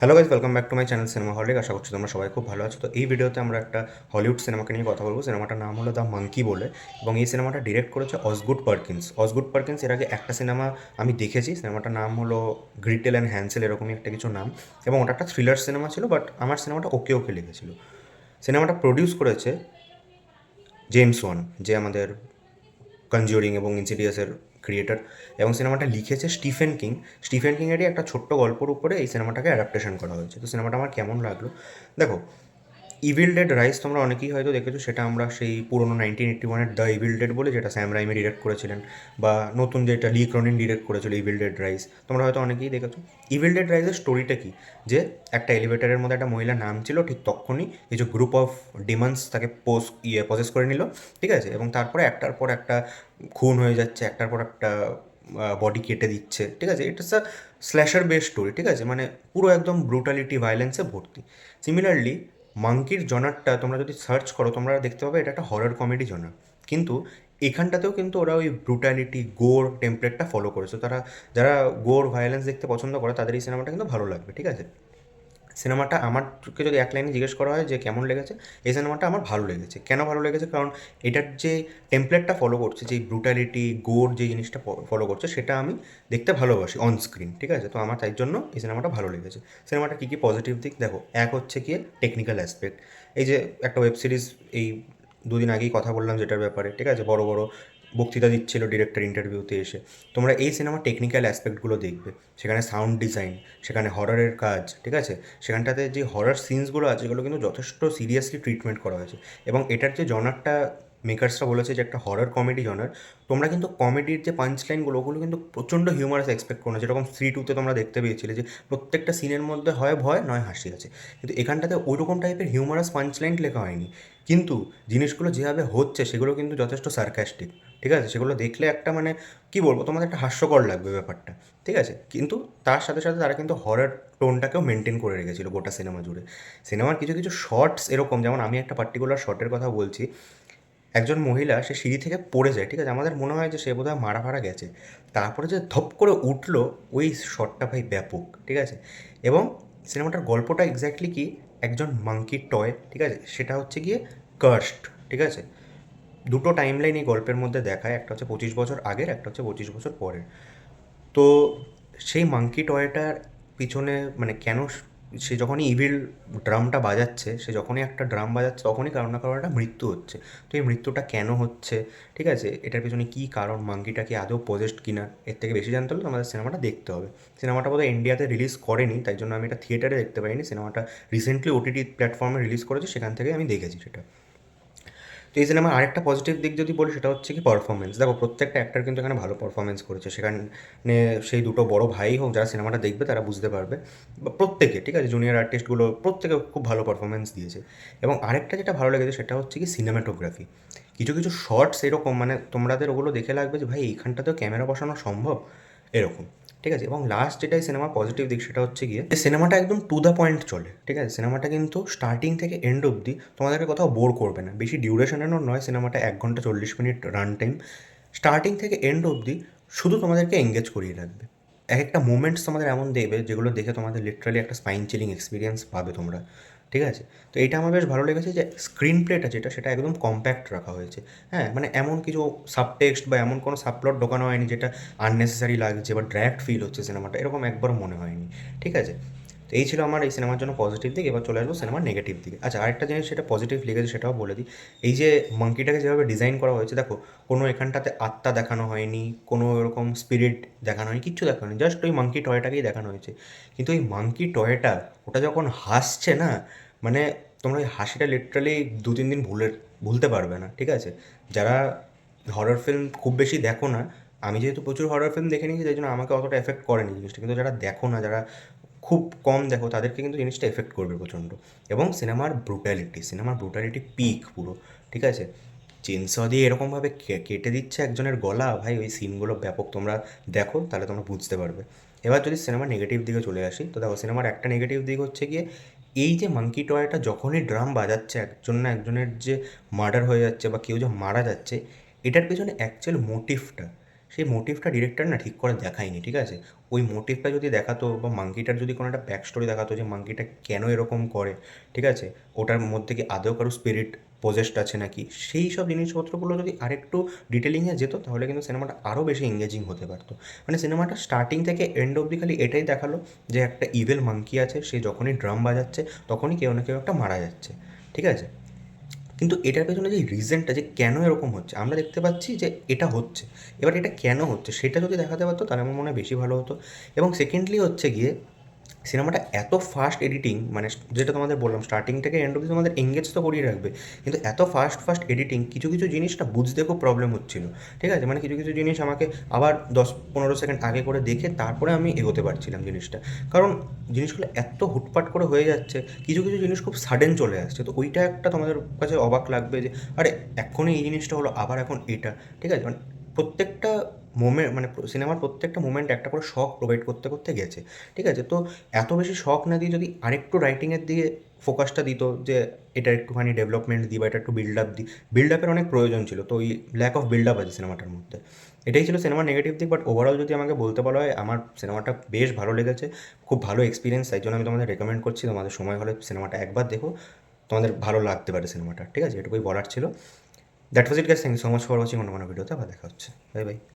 Hello guys, welcome back to my channel cinemaholic. আশা করছি তোমরা সবাই খুব ভালো আছো। তো এই ভিডিওতে আমরা একটা হলিউড সিনেমাকে নিয়ে কথা বলবো। সিনেমাটার নাম হলো দ্য মাঙ্কি বলে, এবং এই সিনেমাটা ডিরেক্ট করেছে অসগুড পার্কিন্স। অসগুড পার্কিন্স এর আগে একটা সিনেমা আমি দেখেছি, সিনেমাটার নাম হলো গ্রিটেল অ্যান্ড হ্যান্সেল, এরকমই একটা কিছু নাম, এবং ওটা একটা থ্রিলার সিনেমা ছিল, বাট আমার সিনেমাটা ওকে ওকে লেগেছিল। সিনেমাটা প্রডিউস করেছে জেমস ওয়ান, যে আমাদের কনজিউরিং এবং ইনসিডিয়াসের ক্রিয়েটার, এবং সিনেমাটা লিখেছে স্টিফেন কিং। স্টিফেন কিংয়েরই একটা ছোট্ট গল্পর উপরে এই সিনেমাটাকে অ্যাডাপ্টেশন করা হয়েছে। তো সিনেমাটা আমার কেমন লাগলো, দেখো, ইভিল ডেড রাইস তোমরা অনেকেই হয়তো দেখেছো। সেটা আমরা সেই পুরোনো 1981-এর দ্য ইভিল ডেড বলে, যেটা স্যাম রাইমি ডিরেক্ট করেছিলেন, বা নতুন যেটা লি ক্রনিন ডিরেক্ট করেছিল ইভিল ডেড রাইস, তোমরা হয়তো অনেকেই দেখেছো। ইভিল ডেড রাইসের স্টোরিটা কি, যে একটা এলিভেটারের মধ্যে একটা মহিলা নাম ছিল, ঠিক তখনই কিছু গ্রুপ অফ ডিমন্স তাকে পজেস করে নিল, ঠিক আছে, এবং তারপরে একটার পর একটা খুন হয়ে যাচ্ছে, একটার পর একটা বডি কেটে দিচ্ছে, ঠিক আছে। It's a slasher base story, ঠিক আছে, মানে পুরো একদম ব্রুটালিটি ভায়োলেন্সে ভর্তি। সিমিলারলি মাঙ্কির জনারটা তোমরা যদি সার্চ করো, তোমরা দেখতে পাবে এটা একটা হরর কমেডি জনার, কিন্তু এখানটাতেও কিন্তু ওরা ওই ব্রুটালিটি গোর টেমপ্লেটটা ফলো করেছে। তারা যারা গোর ভায়োলেন্স দেখতে পছন্দ করে তাদের এই সিনেমাটা কিন্তু ভালো লাগবে, ঠিক আছে। সিনেমাটা আমারকে যদি এক লাইনে জিজ্ঞেস করা হয় যে কেমন লেগেছে, এই সিনেমাটা আমার ভালো লেগেছে। কেন ভালো লেগেছে? কারণ এটার যে টেমপ্লেটটা ফলো করছে, যে ব্রুটালিটি গোর যে জিনিসটা ফলো করছে, সেটা আমি দেখতে ভালোবাসি অন স্ক্রিন, ঠিক আছে। তো আমার তাই জন্য এই সিনেমাটা ভালো লেগেছে। সিনেমাটা কী কী পজিটিভ দিক দেখো, এক হচ্ছে গিয়ে টেকনিক্যাল অ্যাসপেক্ট। এই যে একটা ওয়েব সিরিজ এই দুদিন আগেই কথা বললাম যেটার ব্যাপারে, ঠিক আছে, বড় বড় বক্তৃতা দিচ্ছিল ডিরেক্টর ইন্টারভিউতে এসে। তোমরা এই সিনেমার টেকনিক্যাল অ্যাসপেক্টগুলো দেখবে, সেখানে সাউন্ড ডিজাইন, সেখানে হররের কাজ, ঠিক আছে, সেখানটাতে যে হরর সিনসগুলো আছে এগুলো কিন্তু যথেষ্ট সিরিয়াসলি ট্রিটমেন্ট করা হয়েছে। এবং এটার যে জনারটা মেকার্সরা বলেছে যে একটা হরর কমেডি জনার, তোমরা কিন্তু কমেডির যে পাঞ্চ লাইনগুলো ওগুলো কিন্তু প্রচণ্ড হিউমারাস এক্সপেক্ট করো না, যেরকম 3-2-তে তোমরা দেখতে পেয়েছিলে যে প্রত্যেকটা সিনের মধ্যে হয় ভয় নয় হাসি আছে, কিন্তু এখানটাতে ওইরকম টাইপের হিউমারাস পাঞ্চ লাইন লেখা হয়নি, কিন্তু জিনিসগুলো যেভাবে হচ্ছে সেগুলো কিন্তু যথেষ্ট সার্কাস্টিক, ঠিক আছে। সেগুলো দেখলে একটা মানে কী বলবো, তোমাদের একটা হাস্যকর লাগবে ব্যাপারটা, ঠিক আছে, কিন্তু তার সাথে সাথে তারা কিন্তু হরর টোনটাকেও মেনটেন করে রেখেছিল গোটা সিনেমা জুড়ে। সিনেমার কিছু কিছু শর্টস এরকম, যেমন আমি একটা পার্টিকুলার শর্টের কথা বলছি। একজন মহিলা সে সিঁড়ি থেকে পড়ে যায়, ঠিক আছে, আমাদের মনে হয় যে সে বোধহয় মারা ফারা গেছে, তারপরে যে ধপ করে উঠলো, ওই শটটা ভাই ব্যাপক, ঠিক আছে। এবং সিনেমাটার গল্পটা এক্স্যাক্টলি কি, একজন মাঙ্কির টয়, ঠিক আছে, সেটা হচ্ছে গিয়ে কার্সড, ঠিক আছে। দুটো টাইম লাইন এই গল্পের মধ্যে দেখায়, একটা হচ্ছে 25 বছর আগের, একটা হচ্ছে 25 বছর পরের। তো সেই মাঙ্কি টয়টার পিছনে মানে কেন সে যখনই ইভিল ড্রামটা বাজাচ্ছে, সে যখনই একটা ড্রাম বাজাচ্ছে, তখনই কারো না কারো একটা মৃত্যু হচ্ছে। তো এই মৃত্যুটা কেন হচ্ছে, ঠিক আছে, এটার পিছনে কী কারণ, মাঙ্কিটা কি আদৌ পজেসড কিনা, এর থেকে বেশি জানতে হলে তোমাদের সিনেমাটা দেখতে হবে। সিনেমাটা বোধহয় ইন্ডিয়াতে রিলিজ করেনি, তাই জন্য আমি এটা থিয়েটারে দেখতে পাইনি। সিনেমাটা রিসেন্টলি ওটিটি প্ল্যাটফর্মে রিলিজ করেছে, সেখান থেকে আমি দেখেছি সেটা। তো এই সিনেমার আরেকটা পজিটিভ দিক যদি বলি, সেটা হচ্ছে কি পারফরমেন্স। দেখো, প্রত্যেকটা অ্যাক্টর কিন্তু এখানে ভালো পারফরমেন্স করেছে। সেখানে সেই দুটো বড় ভাই হোক, যারা সিনেমাটা দেখবে তারা বুঝতে পারবে, বা প্রত্যেকে, ঠিক আছে, জুনিয়র আর্টিস্টগুলো প্রত্যেকে খুব ভালো পারফরমেন্স দিয়েছে। এবং আরেকটা যেটা ভালো লেগেছে সেটা হচ্ছে কি সিনেমাটোগ্রাফি। কিছু কিছু শর্টস এরকম, মানে তোমাদের ওগুলো দেখে লাগবে যে ভাই এইখানটাতেও ক্যামেরা বসানো সম্ভব, এরকম, ঠিক আছে। এবং লাস্ট যেটাই সিনেমার পজিটিভ দিক, সেটা হচ্ছে গিয়ে যে সিনেমাটা একদম টু দ্য পয়েন্ট চলে, ঠিক আছে। সিনেমাটা কিন্তু স্টার্টিং থেকে এন্ড অবধি তোমাদেরকে কোথাও বোর করবে না। বেশি ডিউরেশনেরও নয়, সিনেমাটা 1 ঘন্টা 40 মিনিট রান টাইম। স্টার্টিং থেকে এন্ড অবধি শুধু তোমাদেরকে এঙ্গেজ করিয়ে রাখবে। এক একটা মুমেন্টস তোমাদের এমন দেবে যেগুলো দেখে তোমাদের লিটারালি একটা স্পাইন চিলিং এক্সপিরিয়েন্স পাবে তোমরা, ঠিক আছে। তো এইটা আমার বেশ ভালো লেগেছে যে স্ক্রিন প্লেটা যেটা, সেটা একদম কম্প্যাক্ট রাখা হয়েছে। হ্যাঁ, মানে এমন কিছু সাবটেক্সট বা এমন কোনো সাবপ্লট ঢোকানো হয়নি যেটা আননেসেসারি লাগছে বা ড্র্যাগড ফিল হচ্ছে সিনেমাটা, এরকম একবারও মনে হয়নি, ঠিক আছে। তো এই ছিল আমার এই সিনেমার জন্য পজিটিভ দিক। এবার চলে আসবো সিনেমার নেগেটিভ দিকে। আচ্ছা, আরেকটা জিনিস সেটা পজিটিভ লেগেছে সেটাও বলে দিই। এই যে মাঙ্কিটাকে যেভাবে ডিজাইন করা হয়েছে, দেখো, কোনো এখানটাতে আত্মা দেখানো হয়নি, কোনো এরকম স্পিরিট দেখানো হয়নি, কিচ্ছু দেখানো হয়নি, জাস্ট ওই মাঙ্কি টয়টাকেই দেখানো হয়েছে। কিন্তু ওই মাঙ্কি টয়টা, ওটা যখন হাসছে না, মানে তোমরা ওই হাসিটা লিটারালি 2-3 দিন ভুলতে পারবে না, ঠিক আছে। যারা হরর ফিল্ম খুব বেশি দেখো না, আমি যেহেতু প্রচুর হরর ফিল্ম দেখে নিয়েছি, তাই জন্য আমাকে অতটা এফেক্ট করেনি জিনিসটা, কিন্তু যারা দেখো না, যারা খুব কম দেখো, তাদেরকে কিন্তু জিনিসটা এফেক্ট করবে প্রচণ্ড। এবং সিনেমার ব্রুটালিটি পিক পুরো, ঠিক আছে। চেনস দিয়ে এরকমভাবে কেটে দিচ্ছে একজনের গলা, ভাই ওই সিনগুলো ব্যাপক। তোমরা দেখো তাহলে তোমরা বুঝতে পারবে। এবার যদি সিনেমার নেগেটিভ দিকে চলে আসি, তো দেখো, সিনেমার একটা নেগেটিভ দিক হচ্ছে গিয়ে এই যে মাঙ্কি টয়টা যখনই ড্রাম বাজাচ্ছে, একজন না একজনের যে মার্ডার হয়ে যাচ্ছে বা কেউ যে মারা যাচ্ছে, এটার পেছনে অ্যাকচুয়াল মোটিভটা সেই মোটিভটা ডিরেক্টর না ঠিক করে দেখায়নি, ঠিক আছে? ওই মোটিভটা যদি দেখাতো বা মাঙ্কিটার যদি কোনো একটা ব্যাক স্টোরি দেখাতো যে মাঙ্কিটা কেন এরকম করে, ঠিক আছে? ওটার মধ্যে কি আদৌ কারো স্পিরিট পজেসড আছে নাকি, সেই সব জিনিসপত্রগুলো যদি আরেকটু ডিটেলিংয়ে যেত তাহলে কিন্তু সিনেমাটা আরও বেশি এঙ্গেজিং হতে পারতো। মানে সিনেমাটা স্টার্টিং থেকে এন্ড অবধি খালি এটাই দেখালো যে একটা ইভিল মাঙ্কি আছে, সে যখনই ড্রাম বাজাচ্ছে তখনই কেউ না কেউ একটা মারা যাচ্ছে, ঠিক আছে? কিন্তু এটার পেছনে যে রিজনটা যে কেন এরকম হচ্ছে আমরা দেখতে পাচ্ছি যে এটা হচ্ছে, এবার এটা কেন হচ্ছে সেটা যদি দেখাতে পারতো তাহলে আমার মনে হয় বেশি ভালো হতো। এবং সেকেন্ডলি হচ্ছে গিয়ে সিনেমাটা এত ফাস্ট এডিটিং, মানে যেটা তোমাদের বললাম স্টার্টিং থেকে এন্ড অবধি তোমাদের এঙ্গেজ তো করিয়ে রাখবে, কিন্তু এত ফাস্ট ফাস্ট এডিটিং কিছু কিছু জিনিস না বুঝতে খুব প্রবলেম হচ্ছিল, ঠিক আছে? মানে কিছু কিছু জিনিস আমাকে আবার 10-15 সেকেন্ড আগে করে দেখে তারপরে আমি এগোতে পারছিলাম জিনিসটা, কারণ জিনিসগুলো এত হুটপাট করে হয়ে যাচ্ছে, কিছু কিছু জিনিস খুব সাডেন চলে আসছে, তো ওইটা একটা তোমাদের কাছে অবাক লাগবে যে আরে এক্ষুনি এই জিনিসটা হলো আবার এখন এটা, ঠিক আছে? মানে প্রত্যেকটা মোমেন্ট, মানে সিনেমার প্রত্যেকটা মোমেন্ট একটা করে শখ প্রোভাইড করতে করতে গেছে, ঠিক আছে? তো এত বেশি শখ না দিয়ে যদি আরেকটু রাইটিংয়ের দিকে ফোকাসটা দিত, যে এটা একটুখানি ডেভেলপমেন্ট দিই বা এটা একটু বিল্ড আপ দিই, বিল্ড আপের অনেক প্রয়োজন ছিল, তো ওই ল্যাক অফ বিল্ড আপ আছে সিনেমাটার মধ্যে, এটাই ছিল সিনেমার নেগেটিভ দিক। বাট ওভারঅল যদি আমাকে বলতে বলা হয় আমার সিনেমাটা বেশ ভালো লেগেছে, খুব ভালো এক্সপিরিয়েন্স, তাই জন্য আমি তোমাদের রেকমেন্ড করছি তোমাদের সময় হলে সিনেমাটা একবার দেখো, তোমাদের ভালো লাগতে পারে সিনেমাটা, ঠিক আছে? এটুকুই বলার ছিল। That was it guys, thank you so much for watching. অন্য কোনো ভিডিওতে আবার দেখা হচ্ছে। Bye by.